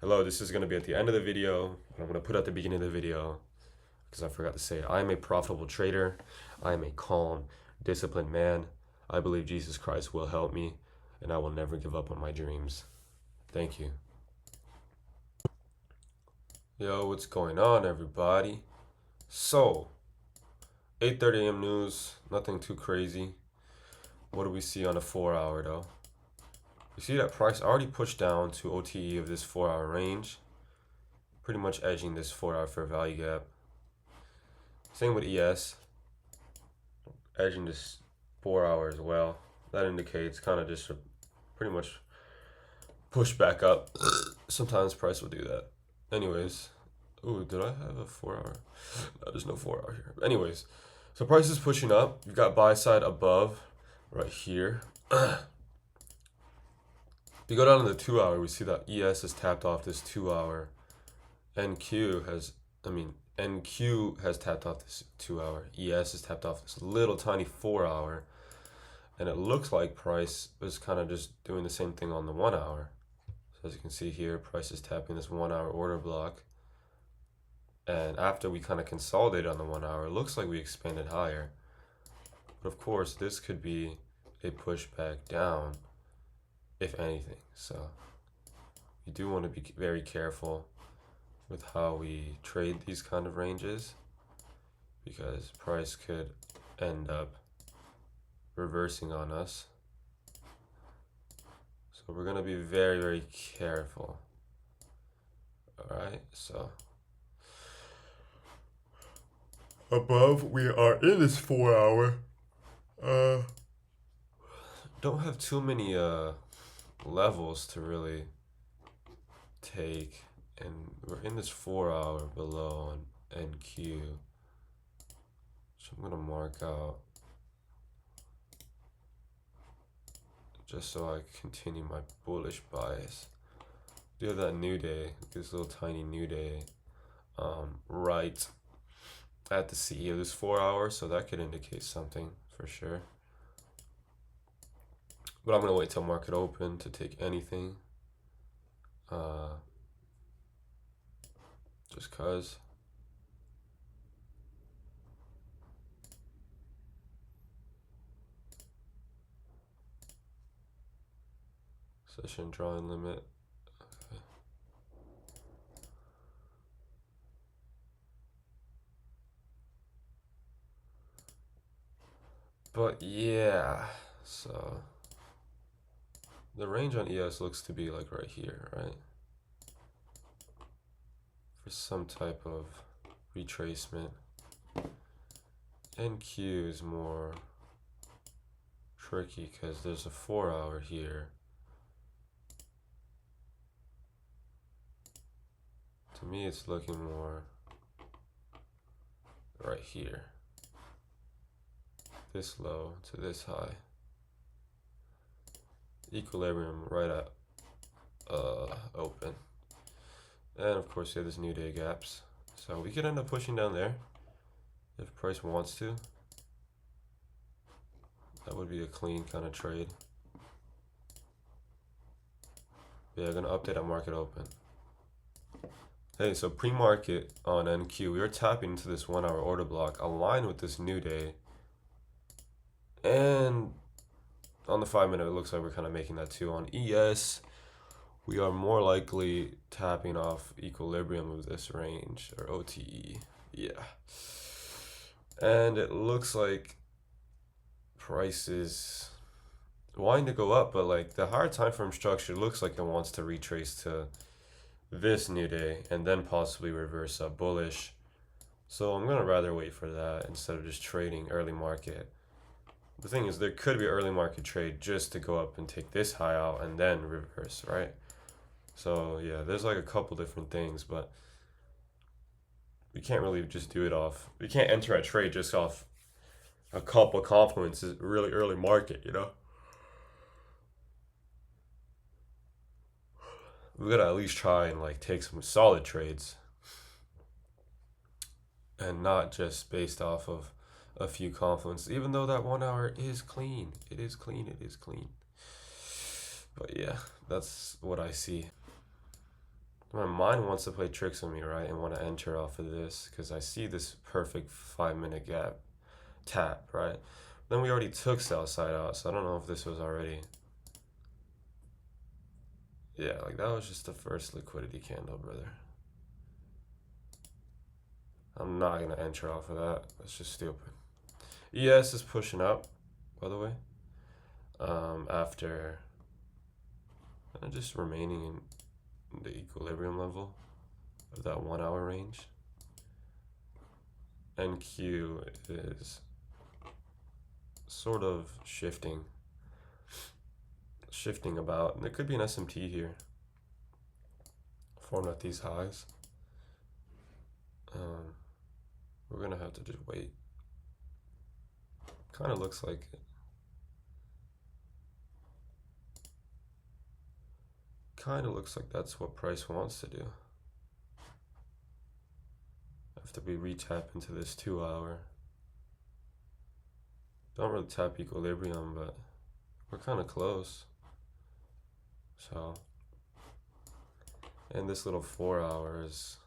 Hello, this is going to be at the end of the video, but I'm going to put at the beginning of the video because I forgot to say it. I am a profitable trader. I am a calm, disciplined man. I believe Jesus Christ will help me, and I will never give up on my dreams. Thank you. Yo, what's going on, everybody? So, 8:30 a.m. news, nothing too crazy. What do we see on a 4 hour though? You see that price already pushed down to OTE of this 4 hour range, pretty much edging this 4 hour fair value gap. Same with ES, edging this 4 hour as well. That indicates kind of just a pretty much push back up. Sometimes price will do that. Anyways, ooh, did I have a 4 hour? No, there's no 4 hour here. Anyways, so price is pushing up. You've got buy side above right here. If you go down to the 2 hour, we see that ES has tapped off this 2 hour. NQ has tapped off this 2 hour. ES has tapped off this little tiny 4 hour. And it looks like price is kind of just doing the same thing on the 1 hour. So as you can see here, price is tapping this 1 hour order block. And after we kind of consolidated on the 1 hour, it looks like we expanded higher. But of course, this could be a pushback down, if anything. So you do want to be very careful with how we trade these kind of ranges, because price could end up reversing on us. So we're going to be very, very careful. All right, so above we are in this 4 hour. Don't have too many levels to really take, and we're in this 4 hour below on NQ, so I'm gonna mark out just so I continue my bullish bias. Do have that new day, this little tiny new day, right at the CE of this 4 hour, so that could indicate something for sure. But I'm gonna wait till market open to take anything, just cause. Session drawing limit. Okay. But yeah, so the range on ES looks to be like right here, right? For some type of retracement. NQ is more tricky because there's a 4 hour here. To me, it's looking more right here. This low to this high. Equilibrium right at open. And of course, you have this new day gaps. So we could end up pushing down there if price wants to. That would be a clean kind of trade. Yeah, gonna update at market open. Hey, so pre-market on NQ, we are tapping into this 1 hour order block aligned with this new day. And on the 5 minute, it looks like we're kind of making that too. On ES, we are more likely tapping off equilibrium of this range, or OTE. Yeah. And it looks like price is wanting to go up, but like the higher time frame structure looks like it wants to retrace to this new day and then possibly reverse up bullish. So I'm gonna rather wait for that instead of just trading early market. The thing is, there could be an early market trade just to go up and take this high out and then reverse, right? So yeah, there's like a couple different things, but we can't really just do it off. We can't enter a trade just off a couple confluences, really early market, you know? We gotta at least try and like take some solid trades and not just based off of a few confluences, even though that 1 hour is clean. It is clean, it is clean. But yeah, that's what I see. My mind wants to play tricks on me, right? And want to enter off of this because I see this perfect 5 minute gap tap, right? Then we already took sell side out, so I don't know if this was already. Yeah, like that was just the first liquidity candle, brother. I'm not gonna enter off of that. That's just stupid. ES is pushing up, by the way. After just remaining in the equilibrium level of that 1 hour range. NQ is sort of shifting about, and there could be an SMT here formed at these highs. We're gonna have to just wait. Kind of looks like it. Kind of looks like that's what price wants to do. After we retap into this 2 hour. Don't really tap equilibrium, but we're kind of close. So, and this little 4 hours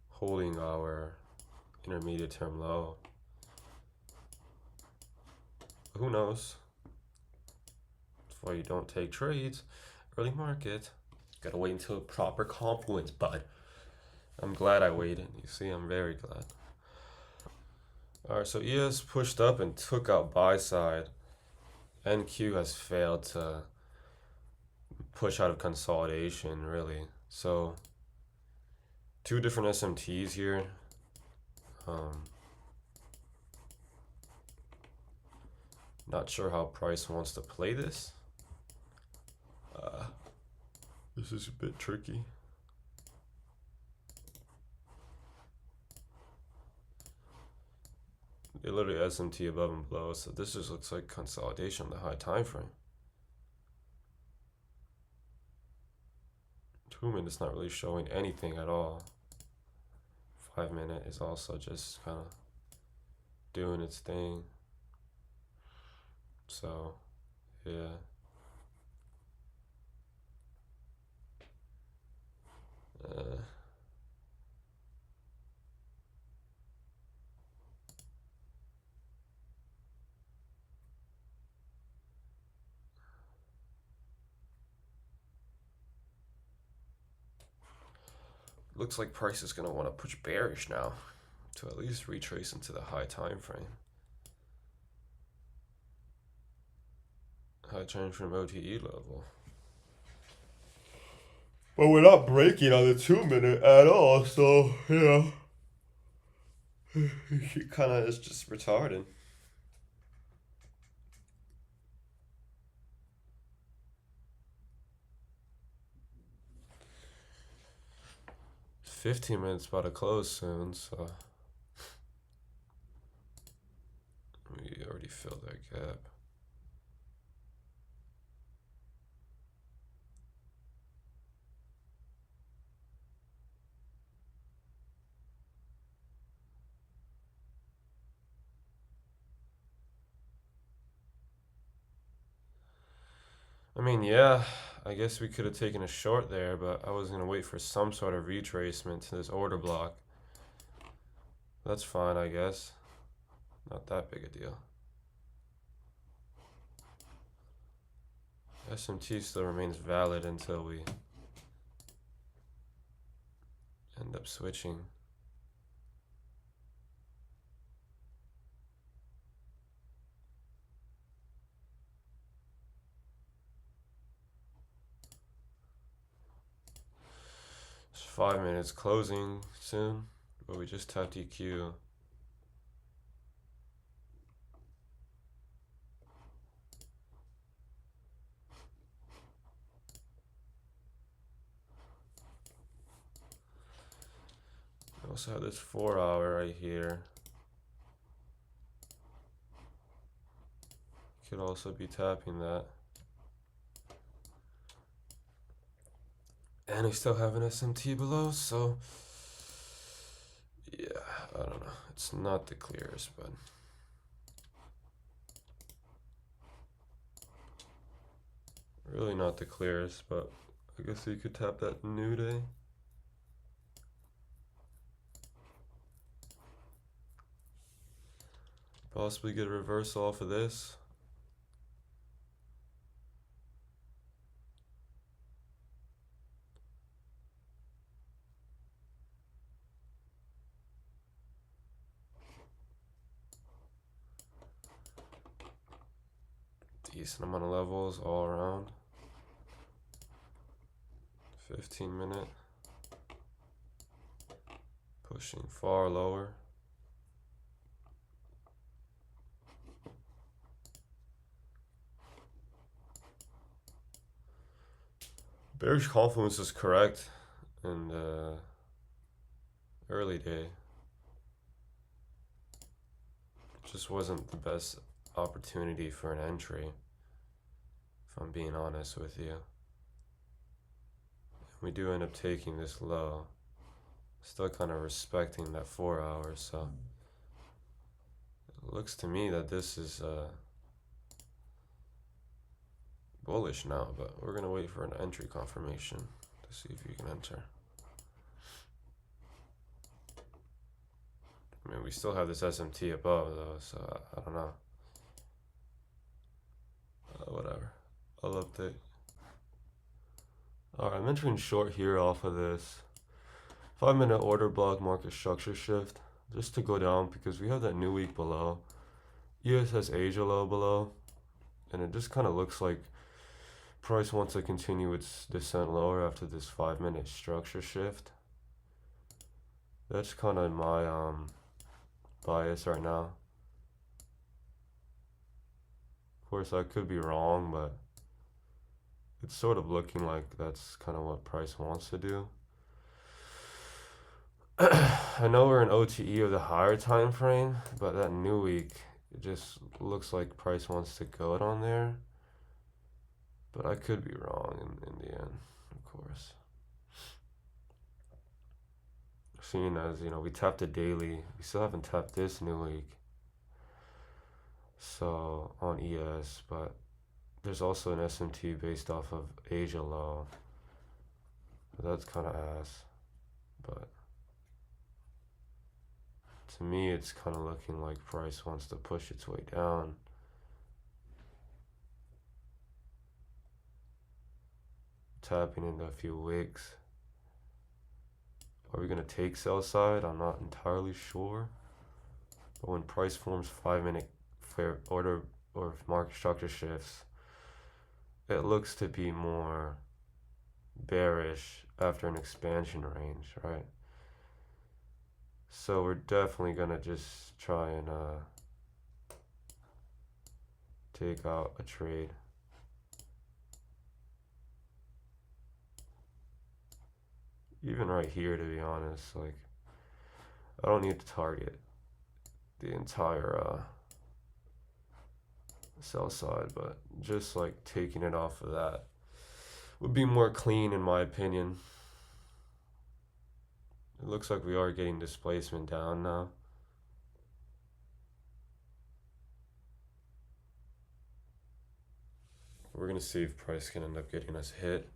holding our intermediate term low. Who knows? That's why you don't take trades early market. Gotta wait until proper confluence, bud. I'm glad I waited. You see, I'm very glad. All right, so ES pushed up and took out buy side. NQ has failed to push out of consolidation, really. So, two different SMTs here. Not sure how price wants to play this. This is a bit tricky. They literally SMT above and below, so this just looks like consolidation on the high time frame. 2 minutes not really showing anything at all. 5 minute is also just kind of doing its thing. So, yeah. Looks like price is going to want to push bearish now to at least retrace into the high time frame. High time frame OTE level. But we're not breaking on the 2 minute at all, so yeah. It kind of is just retarded. It's 15 minutes about to close soon, so we already filled that gap. I mean, yeah, I guess we could have taken a short there, but I was going to wait for some sort of retracement to this order block. That's fine, I guess. Not that big a deal. SMT still remains valid until we end up switching. It's 5 minutes closing soon, but we just tapped EQ. We also have this 4 hour right here. Could also be tapping that. And we still have an SMT below, so yeah, I don't know. It's not the clearest, but really not the clearest, but I guess you could tap that new day. Possibly get a reversal off of this. Decent amount of levels all around. 15-minute. Pushing far lower. Bearish confluence is correct in the early day. Just wasn't the best opportunity for an entry, if I'm being honest with you. We do end up taking this low. Still kind of respecting that 4 hours, so it looks to me that this is bullish now, but we're gonna wait for an entry confirmation to see if you can enter. I mean, we still have this SMT above though, so I don't know. Whatever, I'll update. Alright, I'm entering short here off of this 5-minute order block market structure shift, just to go down because we have that new week below. ES has Asia low below, and it just kind of looks like price wants to continue its descent lower after this 5-minute structure shift. That's kind of my bias right now. Of course, I could be wrong, but it's sort of looking like that's kind of what price wants to do. I know we're in OTE of the higher time frame, but that new week, it just looks like price wants to go it on there. But I could be wrong in the end, of course. Seeing as, you know, we tapped the daily, we still haven't tapped this new week. So, on ES, but there's also an SMT based off of Asia low. That's kind of ass, but to me, it's kind of looking like price wants to push its way down. Tapping into a few wicks. Are we going to take sell side? I'm not entirely sure. But when price forms 5-minute fair order or market structure shifts, it looks to be more bearish after an expansion range, right? So we're definitely gonna just try and take out a trade. Even right here, to be honest, like I don't need to target the entire sell side, but just like taking it off of that would be more clean in my opinion. It looks like we are getting displacement down now. We're gonna see if price can end up getting us hit.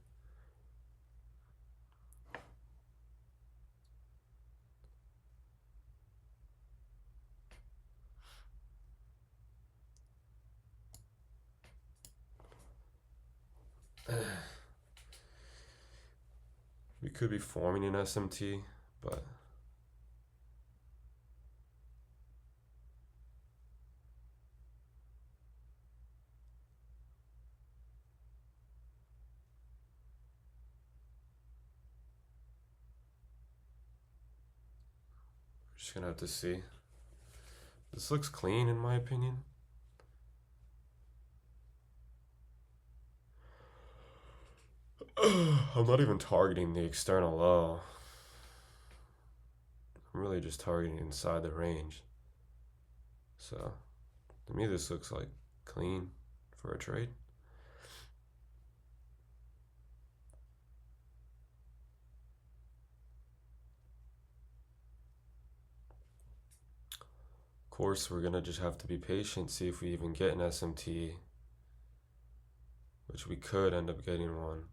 We could be forming an SMT, but we're just gonna have to see. This looks clean in my opinion. I'm not even targeting the external low. I'm really just targeting inside the range. So, to me this looks like clean for a trade. Of course, we're gonna just have to be patient, see if we even get an SMT, which we could end up getting one.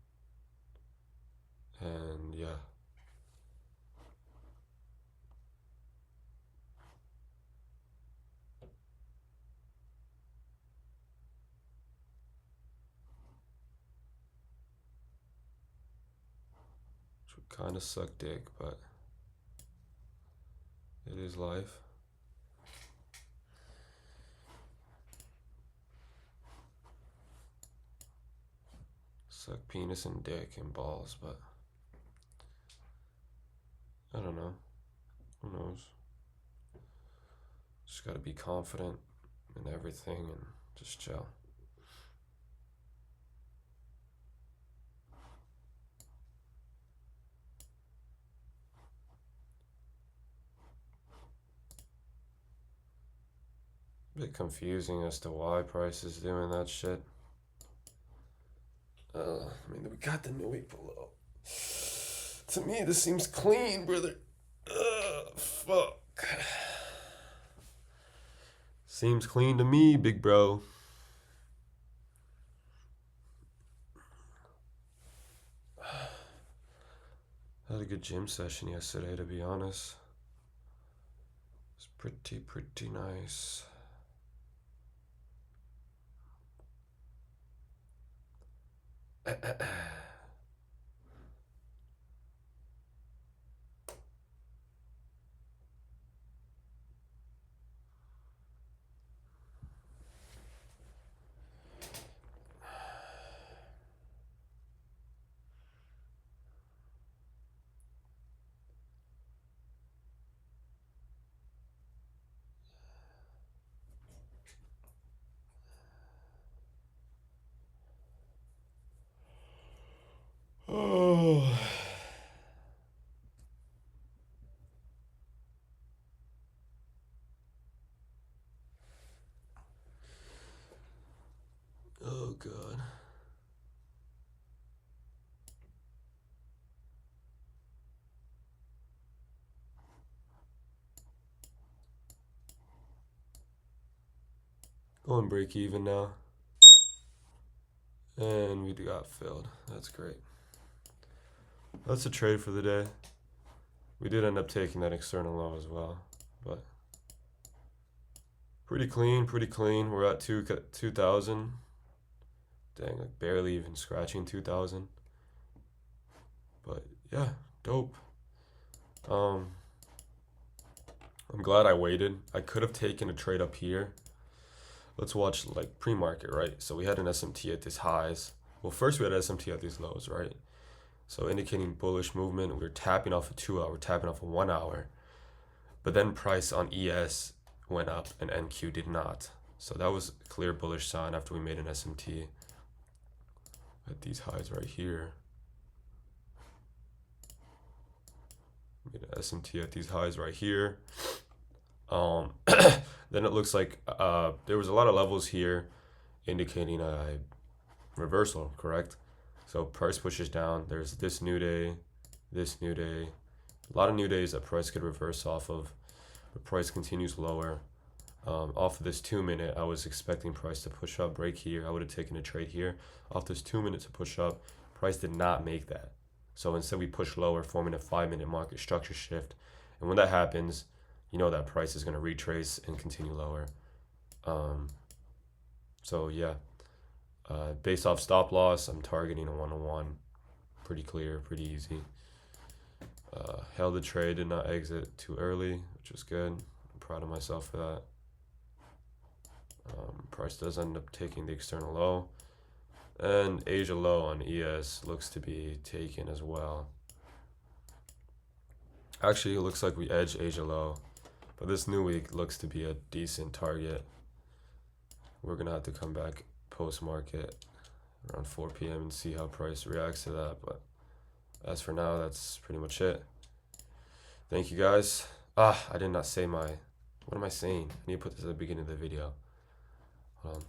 kind of suck dick, but it is life. Suck penis and dick and balls, but I don't know. Who knows? Just gotta be confident in everything and just chill. Bit confusing as to why Price is doing that shit. I mean, we got the new week below. To me, this seems clean, brother. Fuck. Seems clean to me, big bro. I had a good gym session yesterday, to be honest. It's pretty nice. Oh. Oh god. Going break even now. And we got filled. That's great. That's a trade for the day. We did end up taking that external low as well, but pretty clean. We're at 2,000. Dang, like barely even scratching 2,000. But yeah, dope. I'm glad I waited. I could have taken a trade up here. Let's watch like pre-market, right? So we had an SMT at these highs. Well, first we had SMT at these lows, right? So indicating bullish movement. We were tapping off a 2 hour, tapping off a 1 hour. But then price on ES went up and NQ did not. So that was a clear bullish sign after we made an SMT at these highs right here. Made an SMT at these highs right here. Then it looks like there was a lot of levels here indicating a reversal, correct? So price pushes down. There's this new day, a lot of new days that price could reverse off of, but price continues lower. Off of this 2 minute, I was expecting price to push up, break here. I would have taken a trade here. Off this 2 minute to push up, price did not make that. So instead we push lower, forming a 5 minute market structure shift. And when that happens, you know that price is going to retrace and continue lower. So yeah, based off stop loss, I'm targeting a 1-on-1. Pretty clear, pretty easy. Held the trade, did not exit too early, which was good. I'm proud of myself for that. Price does end up taking the external low. And Asia low on ES looks to be taken as well. Actually, it looks like we edged Asia low. But this new week looks to be a decent target. We're going to have to come back post-market around 4 p.m. and see how price reacts to that. But as for now, that's pretty much it. Thank you guys. I did not say my... What am I saying? I need to put this at the beginning of the video. Hold on.